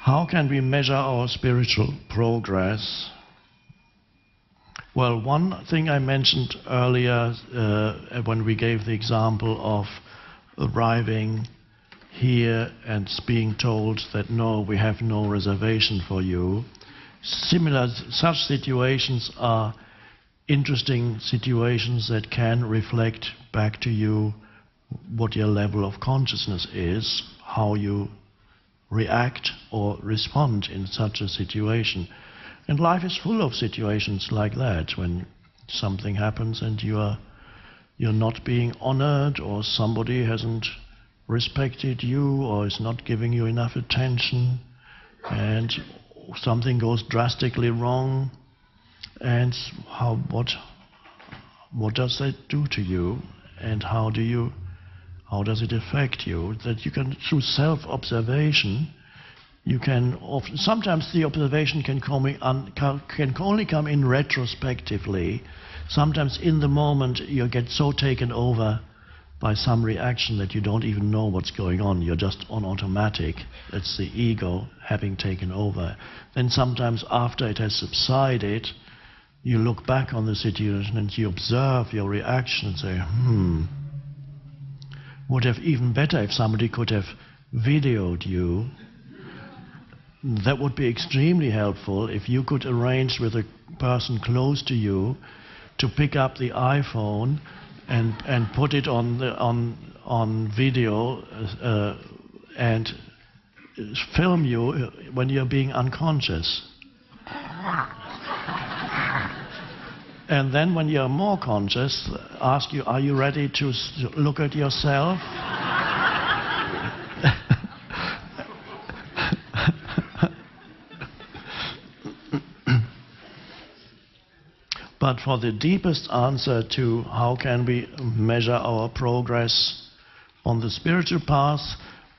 How can we measure our spiritual progress? Well, one thing I mentioned earlier when we gave the example of arriving here and being told that no, we have no reservation for you. Such situations are interesting situations that can reflect back to you what your level of consciousness is, how you react or respond in such a situation. And life is full of situations like that, when something happens and you're not being honored, or somebody hasn't respected you or is not giving you enough attention, and something goes drastically wrong. And what does that do to you, and how does it affect you? That you can, through self-observation, you can sometimes the observation can only come in retrospectively. Sometimes in the moment you get so taken over by some reaction that you don't even know what's going on. You're just on automatic. It's the ego having taken over. Then sometimes after it has subsided, you look back on the situation and you observe your reaction and say, would have even better if somebody could have videoed you. That would be extremely helpful if you could arrange with a person close to you to pick up the iPhone and put it on video and film you when you're being unconscious. And then when you're more conscious, ask you, are you ready to look at yourself? But for the deepest answer to how can we measure our progress on the spiritual path,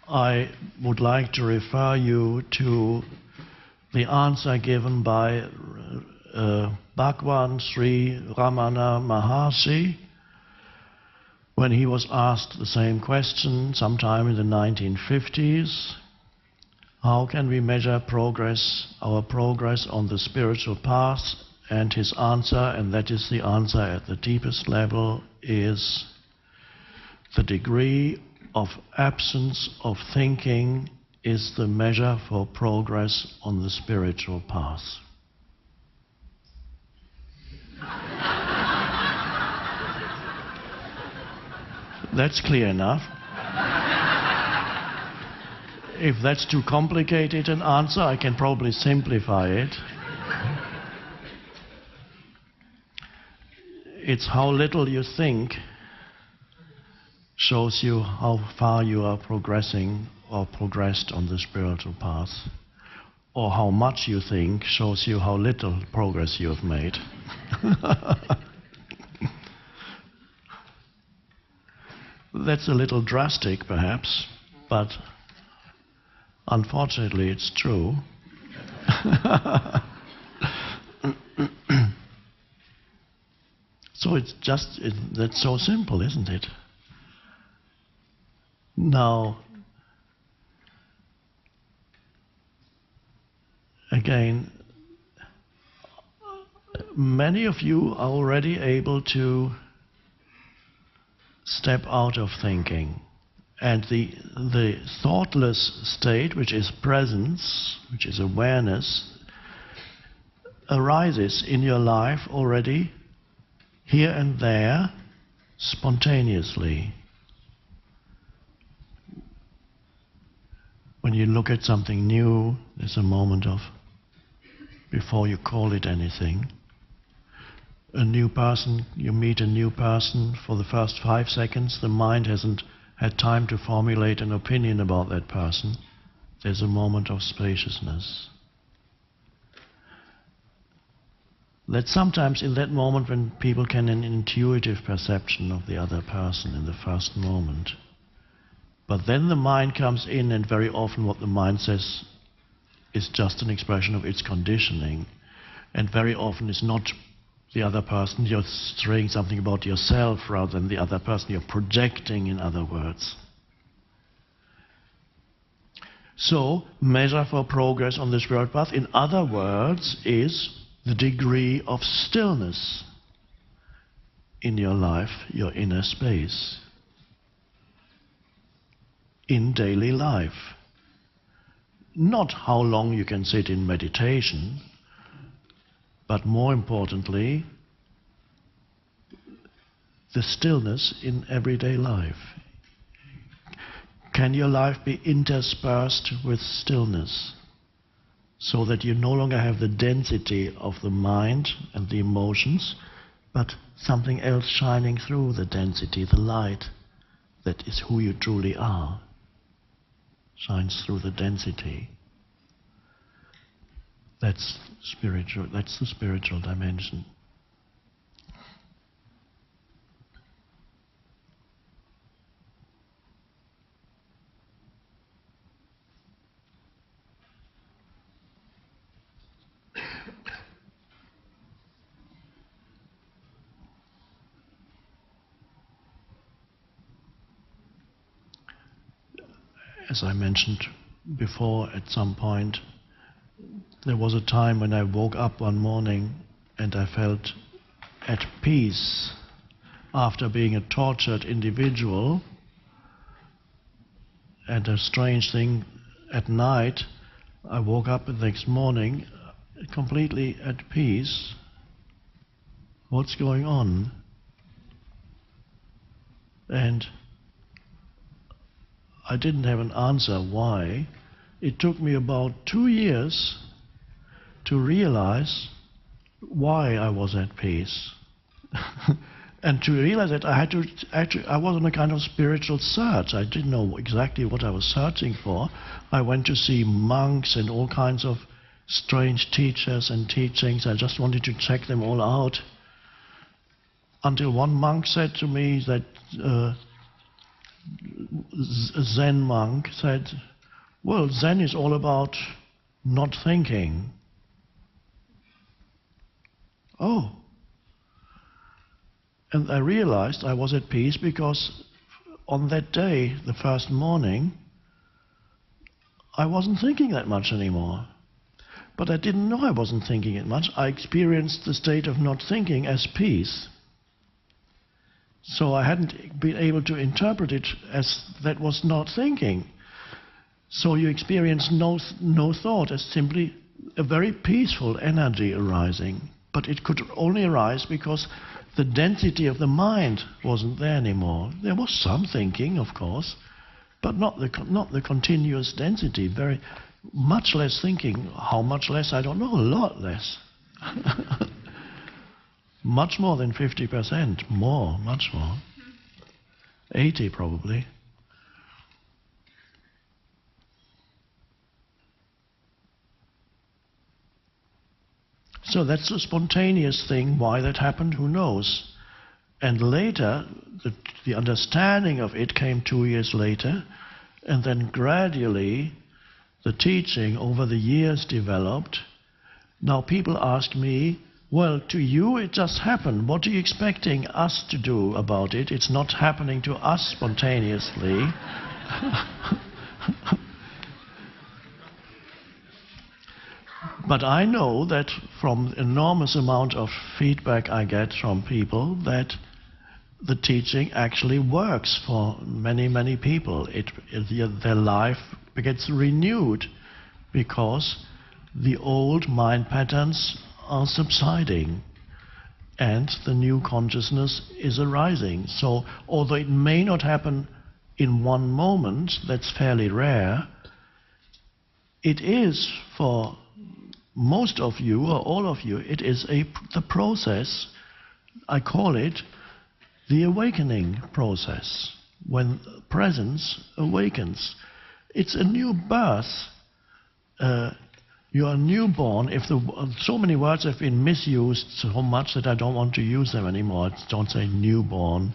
I would like to refer you to the answer given by Bhagwan Sri Ramana Maharshi when he was asked the same question sometime in the 1950s. How can we measure progress, our progress on the spiritual path? And his answer, and that is the answer at the deepest level, is the degree of absence of thinking is the measure for progress on the spiritual path. That's clear enough. If that's too complicated an answer, I can probably simplify it. It's how little you think shows you how far you are progressing or progressed on the spiritual path. Or how much you think shows you how little progress you have made. That's a little drastic, perhaps, but unfortunately it's true. So it's just, that's so simple, isn't it? Now, again, many of you are already able to step out of thinking. And the thoughtless state, which is presence, which is awareness, arises in your life already, here and there, spontaneously. When you look at something new, there's a moment of, before you call it anything. A new person, you meet a new person, for the first 5 seconds, the mind hasn't had time to formulate an opinion about that person. There's a moment of spaciousness. That sometimes in that moment when people can an intuitive perception of the other person in the first moment. But then the mind comes in, and very often what the mind says is just an expression of its conditioning. And very often it's not the other person, you're saying something about yourself rather than the other person, you're projecting, in other words. So, measure for progress on the spiritual path, in other words, is the degree of stillness in your life, your inner space, in daily life. Not how long you can sit in meditation, but more importantly, the stillness in everyday life. Can your life be interspersed with stillness, so that you no longer have the density of the mind and the emotions, but something else shining through the density, the light that is who you truly are, shines through the density. That's spiritual, that's the spiritual dimension. As I mentioned before, at some point, there was a time when I woke up one morning and I felt at peace after being a tortured individual. And a strange thing, at night, I woke up the next morning completely at peace. What's going on? And I didn't have an answer why. It took me about 2 years to realize why I was at peace. And to realize that I had to I was on a kind of spiritual search. I didn't know exactly what I was searching for. I went to see monks and all kinds of strange teachers and teachings. I just wanted to check them all out. Until one monk said to me that, a Zen monk said, well, Zen is all about not thinking. Oh. And I realized I was at peace because on that day, the first morning, I wasn't thinking that much anymore. But I didn't know I wasn't thinking it much. I experienced the state of not thinking as peace. So I hadn't been able to interpret it as that was not thinking. So you experience no thought as simply a very peaceful energy arising. But it could only arise because the density of the mind wasn't there anymore. There was some thinking, of course, but not the continuous density. Very much less thinking. How much less? I don't know. A lot less. Much more than 50%. More, much more. 80 probably. So that's a spontaneous thing. Why that happened, who knows? And later, the understanding of it came 2 years later, and then gradually the teaching over the years developed. Now people ask me, well, to you it just happened. What are you expecting us to do about it? It's not happening to us spontaneously. But I know that from the enormous amount of feedback I get from people that the teaching actually works for many, many people. Their life gets renewed because the old mind patterns are subsiding and the new consciousness is arising. So although it may not happen in one moment, that's fairly rare, it is for most of you or all of you, it is the process. I call it the awakening process, when presence awakens. It's a new birth. You are newborn. So many words have been misused so much that I don't want to use them anymore. Don't say newborn.